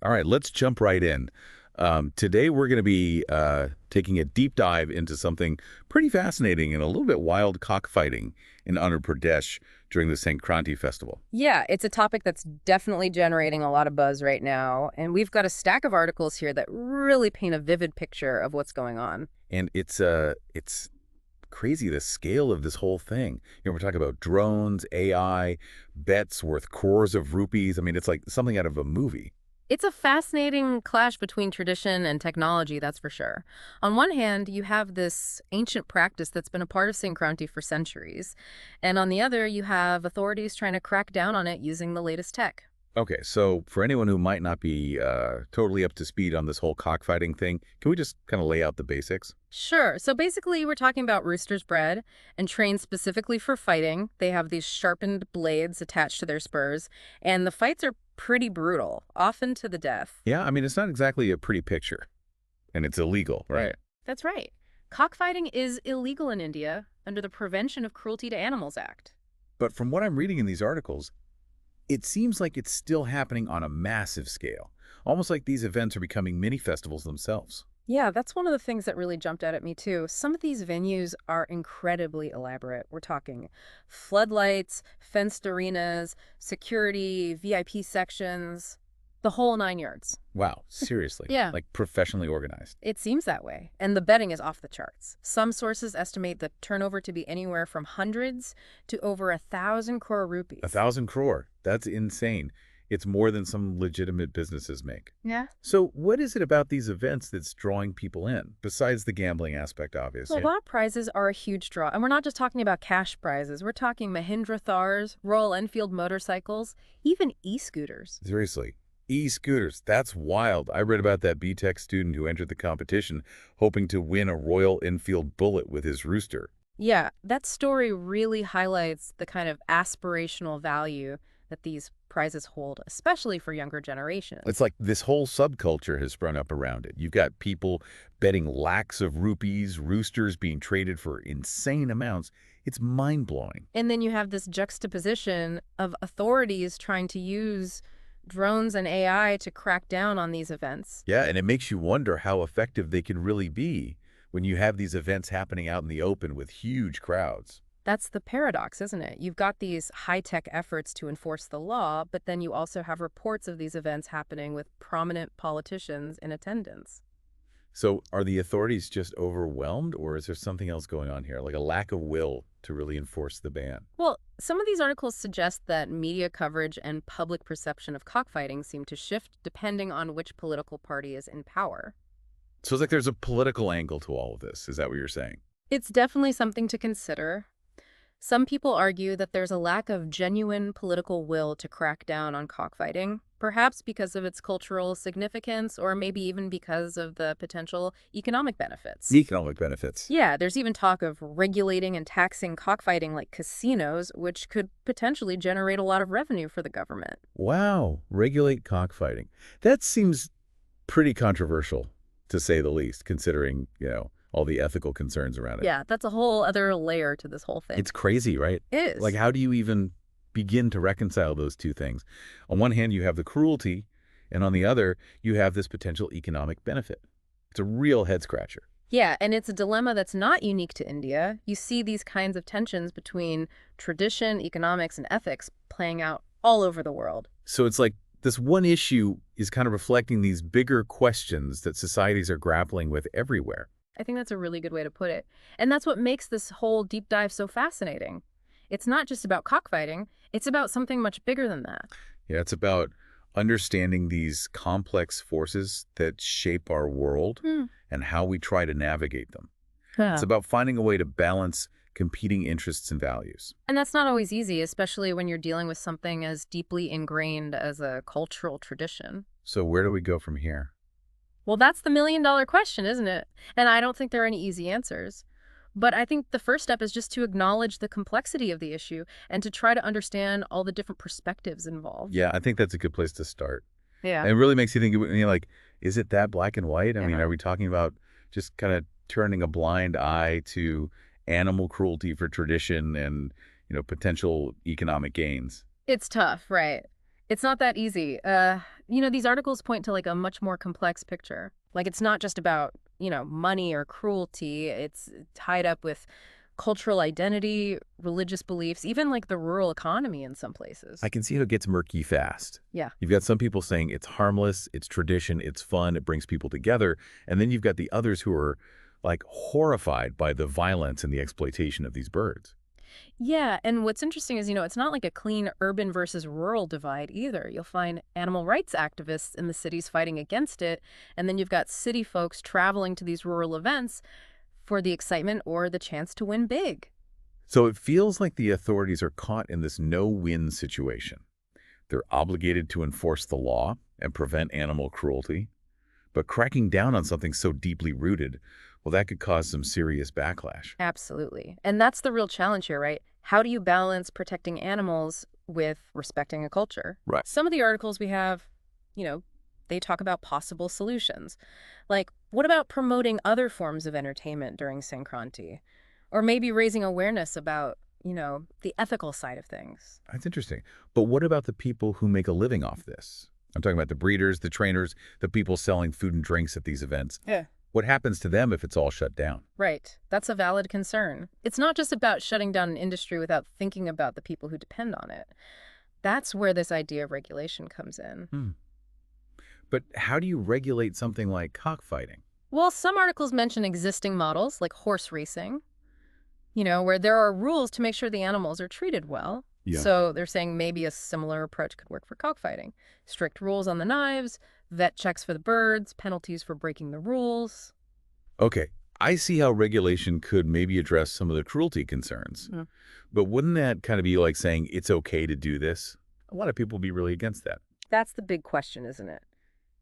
All right, let's jump right in. Today we're going to be taking a deep dive into something pretty fascinating and a little bit wild cockfighting in Andhra Pradesh during the Sankranthi festival. Yeah, it's a topic that's definitely generating a lot of buzz right now, and we've got a stack of articles here that really paint a vivid picture of what's going on. And it's crazy the scale of this whole thing. We're talking about drones, AI, bets worth crores of rupees. I mean, it's like something out of a movie. It's a fascinating clash between tradition and technology, that's for sure. On one hand, you have this ancient practice that's been a part of Sankranti for centuries, and on the other, you have authorities trying to crack down on it using the latest tech. Okay, so for anyone who might not be totally up to speed on this whole cockfighting thing, can we just kind of lay out the basics? Sure. So basically, we're talking about roosters bred and trained specifically for fighting. They have these sharpened blades attached to their spurs, and the fights are pretty brutal, often to the death. Yeah, I mean, it's not exactly a pretty picture, and it's illegal, right? That's right. Cockfighting is illegal in India under the Prevention of Cruelty to Animals Act. But from what I'm reading in these articles, it seems like it's still happening on a massive scale, almost like these events are becoming mini festivals themselves. Yeah, that's one of the things that really jumped out at me too. Some of these venues are incredibly elaborate. We're talking floodlights, fenced arenas, security, VIP sections, the whole nine yards. Wow, seriously, Yeah, like professionally organized. it seems that way. And the betting is off the charts. Some sources estimate the turnover to be anywhere from hundreds to over 1,000 crore rupees. 1,000 crore, that's insane. It's more than some legitimate businesses make. Yeah. So what is it about these events that's drawing people in, besides the gambling aspect, Well, obviously? lot prizes are a huge draw. And we're not just talking about cash prizes. We're talking Mahindra Thars, Royal Enfield motorcycles, even e-scooters. Seriously. E-scooters, that's wild. I read about that B-Tech student who entered the competition hoping to win a Royal Enfield Bullet with his rooster. Yeah, that story really highlights the kind of aspirational value that these prizes hold, especially for younger generations. It's like this whole subculture has sprung up around it. You've got people betting lakhs of rupees, roosters being traded for insane amounts. It's mind-blowing. And then you have this juxtaposition of authorities trying to use drones and AI to crack down on these events. Yeah, and it makes you wonder how effective they can really be when you have these events happening out in the open with huge crowds. That's the paradox, isn't it? You've got these high-tech efforts to enforce the law, but then you also have reports of these events happening with prominent politicians in attendance. So are the authorities just overwhelmed, or is there something else going on here, like a lack of will to really enforce the ban? Well, some of these articles suggest that media coverage and public perception of cockfighting seem to shift depending on which political party is in power. So it's like there's a political angle to all of this. Is that what you're saying? It's definitely something to consider. Some people argue that there's a lack of genuine political will to crack down on cockfighting, perhaps because of its cultural significance or maybe even because of the potential economic benefits. Economic benefits. Yeah, there's even talk of regulating and taxing cockfighting like casinos, which could potentially generate a lot of revenue for the government. Wow, regulate cockfighting. That seems pretty controversial, to say the least, considering, all the ethical concerns around it. Yeah, that's a whole other layer to this whole thing. It's crazy, right? It is. Like, how do you even begin to reconcile those two things? On one hand, you have the cruelty, and on the other, you have this potential economic benefit. It's a real head scratcher. Yeah, and it's a dilemma that's not unique to India. You see these kinds of tensions between tradition, economics, and ethics playing out all over the world. So it's like this one issue is kind of reflecting these bigger questions that societies are grappling with everywhere. I think that's a really good way to put it. And that's what makes this whole deep dive so fascinating. It's not just about cockfighting, it's about something much bigger than that. Yeah, it's about understanding these complex forces that shape our world Hmm. and how we try to navigate them. Yeah. It's about finding a way to balance competing interests and values. And that's not always easy, especially when you're dealing with something as deeply ingrained as a cultural tradition. So where do we go from here? Well, that's the million-dollar question, isn't it? And I don't think there are any easy answers. But I think the first step is just to acknowledge the complexity of the issue and to try to understand all the different perspectives involved. Yeah, I think that's a good place to start. Yeah. And it really makes you think, like, is it that black and white? I mean, Uh-huh. are we talking about just kind of turning a blind eye to animal cruelty for tradition and, potential economic gains? It's tough, right? It's not that easy. These articles point to like a much more complex picture. Like it's not just about, money or cruelty. It's tied up with cultural identity, religious beliefs, even like the rural economy in some I places. can see how it gets murky fast. Yeah. You've got some people saying it's harmless, it's tradition, it's fun, it brings people together. And then you've got the others who are like horrified by the violence and the exploitation of these birds. Yeah, and what's interesting is, it's not like a clean urban versus rural divide either. You'll find animal rights activists in the cities fighting against it, and then you've got city folks traveling to these rural events for the excitement or the chance to win big. So it feels like the authorities are caught in this no-win situation. They're obligated to enforce the law and prevent animal cruelty, but cracking down on something so deeply rooted, well, that could cause some serious backlash. Absolutely. And that's the real challenge here, right? How do you balance protecting animals with respecting a culture? Right. Some of the articles we have, you know, they talk about possible solutions. Like, what about promoting other forms of entertainment during Sankranti? Or maybe raising awareness about, the ethical side of things. That's interesting. But what about the people who make a living off this? I'm talking about the breeders, the trainers, the people selling food and drinks at these events. Yeah. What happens to them if it's all shut down? Right. That's a valid concern. It's not just about shutting down an industry without thinking about the people who depend on it. That's where this idea of regulation comes in. Hmm. But how do you regulate something like cockfighting? Well, some articles mention existing models like horse racing, where there are rules to make sure the animals are treated well. Yeah. So they're saying maybe a similar approach could work for cockfighting. Strict rules on the knives, vet checks for the birds, penalties for breaking the rules. Okay, I see how regulation could maybe address some of the cruelty concerns. Mm. But wouldn't that kind of be like saying it's okay to do this? A lot of people would be really against that. That's the big question, isn't it?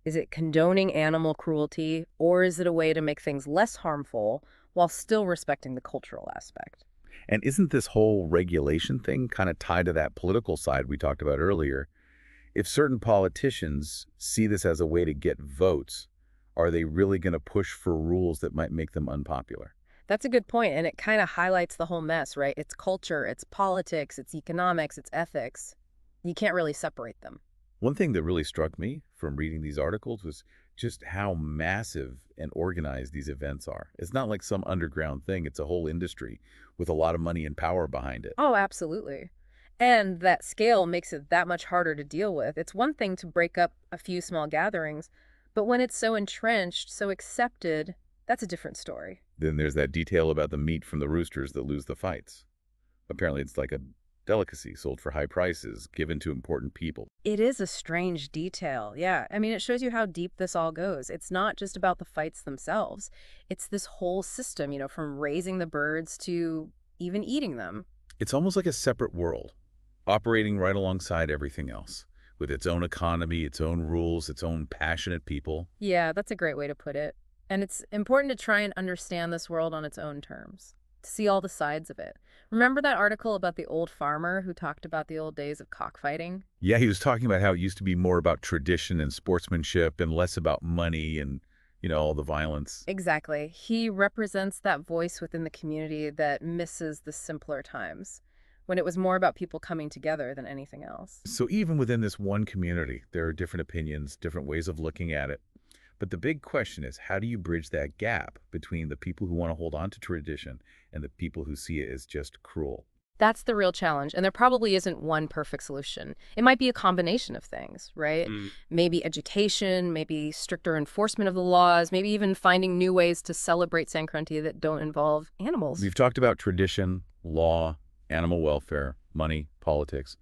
Is it condoning animal cruelty, or is it a way to make things less harmful while still respecting the cultural aspect? And isn't this whole regulation thing kind of tied to that political side we talked about earlier? If certain politicians see this as a way to get votes, are they really going to push for rules that might make them unpopular? That's a good point, and it kind of highlights the whole mess, right? It's culture, it's politics, it's economics, it's ethics. You can't really separate them. One thing that really struck me from reading these articles was just how massive and organized these events are. It's not like some underground thing. It's a whole industry with a lot of money and power behind it. Oh, absolutely. And that scale makes it that much harder to deal with. It's one thing to break up a few small gatherings, but when it's so entrenched, so accepted, that's a different story. Then there's that detail about the meat from the roosters that lose the fights. Apparently it's like a delicacy sold for high prices, given to important people. It is a strange detail. Yeah. I mean, it shows you how deep this all goes. It's not just about the fights themselves. It's this whole system, from raising the birds to even eating them. It's almost like a separate world, operating right alongside everything else, with its own economy, its own rules, its own passionate people. Yeah, that's a great way to put it. And it's important to try and understand this world on its own terms, to see all the sides of it. Remember that article about the old farmer who talked about the old days of cockfighting? Yeah, he was talking about how it used to be more about tradition and sportsmanship and less about money and, all the violence. Exactly. He represents that voice within the community that misses the simpler times, when it was more about people coming together than anything else. So even within this one community, there are different opinions, different ways of looking at it. But the big question is, how do you bridge that gap between the people who want to hold on to tradition and the people who see it as just cruel? That's the real challenge, and there probably isn't one perfect solution. It might be a combination of things, right? Maybe education, maybe stricter enforcement of the laws, maybe even finding new ways to celebrate Sankranti that don't involve animals. We've talked about tradition, law, animal welfare, money, politics.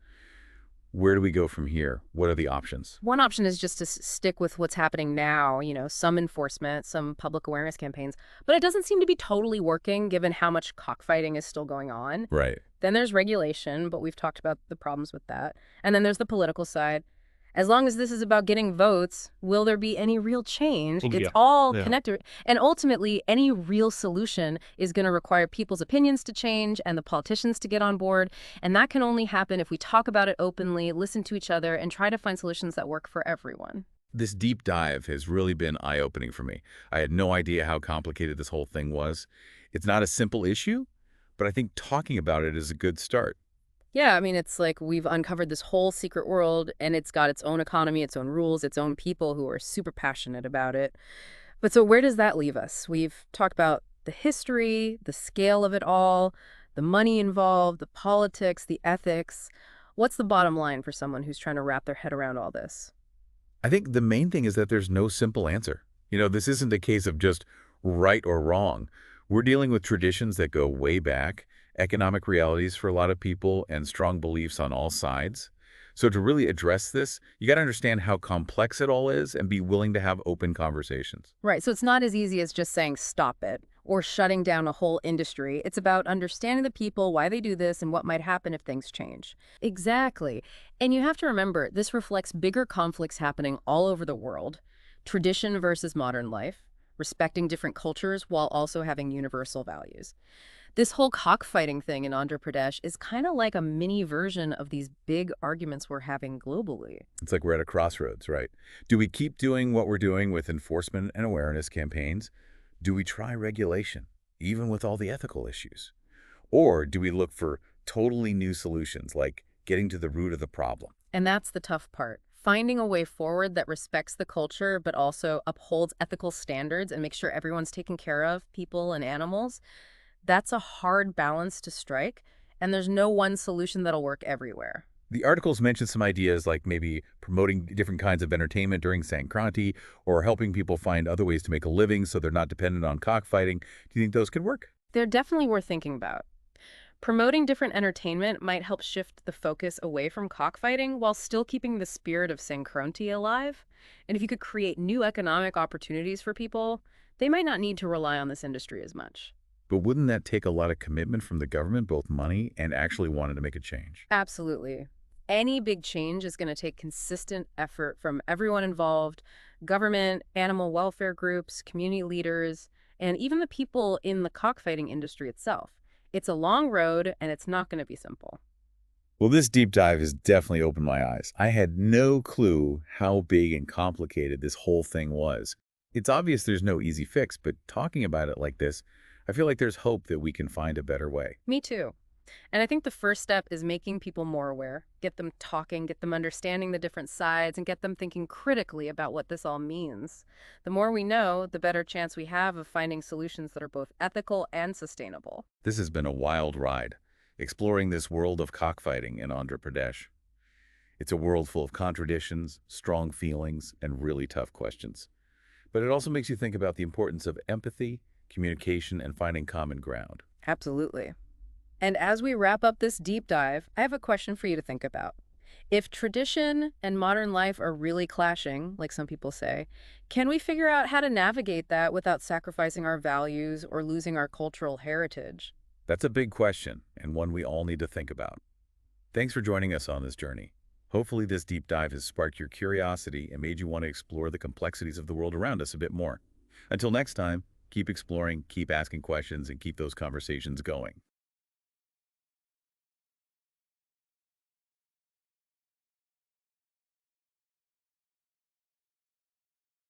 Where do we go from here? What are the options? One option is just to stick with what's happening now, some enforcement, some public awareness campaigns, but it doesn't seem to be totally working given how much cockfighting is still going on. Right. Then there's regulation, but we've talked about the problems with that. And then there's the political side. As long as this is about getting votes, will there be any real change? It's all connected. And ultimately, any real solution is going to require people's opinions to change and the politicians to get on board. And that can only happen if we talk about it openly, listen to each other, and try to find solutions that work for everyone. This deep dive has really been eye-opening for me. I had no idea how complicated this whole thing was. It's not a simple issue, but I think talking about it is a good start. Yeah, I mean, it's like we've uncovered this whole secret world and it's got its own economy, its own rules, its own people who are super passionate about it. But so where does that leave us? We've talked about the history, the scale of it all, the money involved, the politics, the ethics. What's the bottom line for someone who's trying to wrap their head around all this? I think the main thing is that there's no simple answer. This isn't a case of just right or wrong. We're dealing with traditions that go way back, economic realities for a lot of people, and strong beliefs on all sides. So to really address this, you got to understand how complex it all is and be willing to have open conversations. Right, so it's not as easy as just saying stop it or shutting down a whole industry. It's about understanding the people, why they do this, and what might happen if things change. Exactly. And you have to remember, this reflects bigger conflicts happening all over the world. Tradition versus modern life, respecting different cultures while also having universal values. This whole cockfighting thing in Andhra Pradesh is kind of like a mini version of these big arguments we're having globally. It's like we're at a crossroads, right? Do we keep doing what we're doing with enforcement and awareness campaigns? Do we try regulation, even with all the ethical issues? Or do we look for totally new solutions, like getting to the root of the problem? And that's the tough part. Finding a way forward that respects the culture but also upholds ethical standards and makes sure everyone's taken care of, people and animals, that's a hard balance to strike, and there's no one solution that'll work everywhere. The articles mention some ideas like maybe promoting different kinds of entertainment during Sankranthi or helping people find other ways to make a living so they're not dependent on cockfighting. Do you think those could work? They're definitely worth thinking about. Promoting different entertainment might help shift the focus away from cockfighting while still keeping the spirit of Sankranti alive. And if you could create new economic opportunities for people, they might not need to rely on this industry as much. But wouldn't that take a lot of commitment from the government, both money and actually wanting to make a change? Absolutely. Any big change is going to take consistent effort from everyone involved: government, animal welfare groups, community leaders, and even the people in the cockfighting industry itself. It's a long road, and it's not going to be simple. Well, this deep dive has definitely opened my eyes. I had no clue how big and complicated this whole thing was. It's obvious there's no easy fix, but talking about it like this, I feel like there's hope that we can find a better way. Me too. And I think the first step is making people more aware, get them talking, get them understanding the different sides, and get them thinking critically about what this all means. The more we know, the better chance we have of finding solutions that are both ethical and sustainable. This has been a wild ride, exploring this world of cockfighting in Andhra Pradesh. It's a world full of contradictions, strong feelings, and really tough questions. But it also makes you think about the importance of empathy, communication, and finding common ground. Absolutely. And as we wrap up this deep dive, I have a question for you to think about. If tradition and modern life are really clashing, like some people say, can we figure out how to navigate that without sacrificing our values or losing our cultural heritage? That's a big question, and one we all need to think about. Thanks for joining us on this journey. Hopefully this deep dive has sparked your curiosity and made you want to explore the complexities of the world around us a bit more. Until next time, keep exploring, keep asking questions, and keep those conversations going.